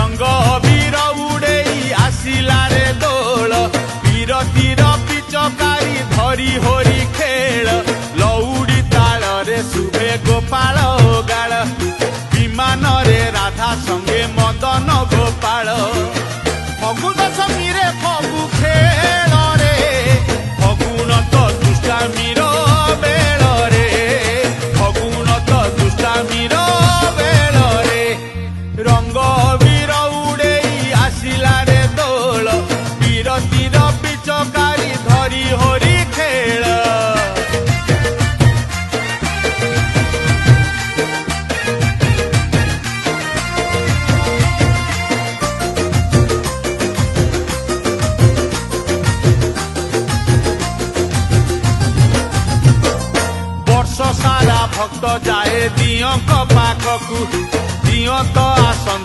रंग वीर उड़ेई आसिला रे दोल बीरतीर पिचकारी धरी होरी खेल लौड़ी ताल रे शुभे गोपाल गाल विमान रे राधा संगे मदन गोपाल फगु दशमी रे फगु खेल रे फगुन तो दुष्टामीर बेल रे फगुन तो दुष्टामीर बेल रे रंग वीर उड़ेई आसिला रे दोल बीरतीर पिचकारी धरी होरी खेल वर्ष सारा भक्त जाए दियों पाखकू दियों तो आसंत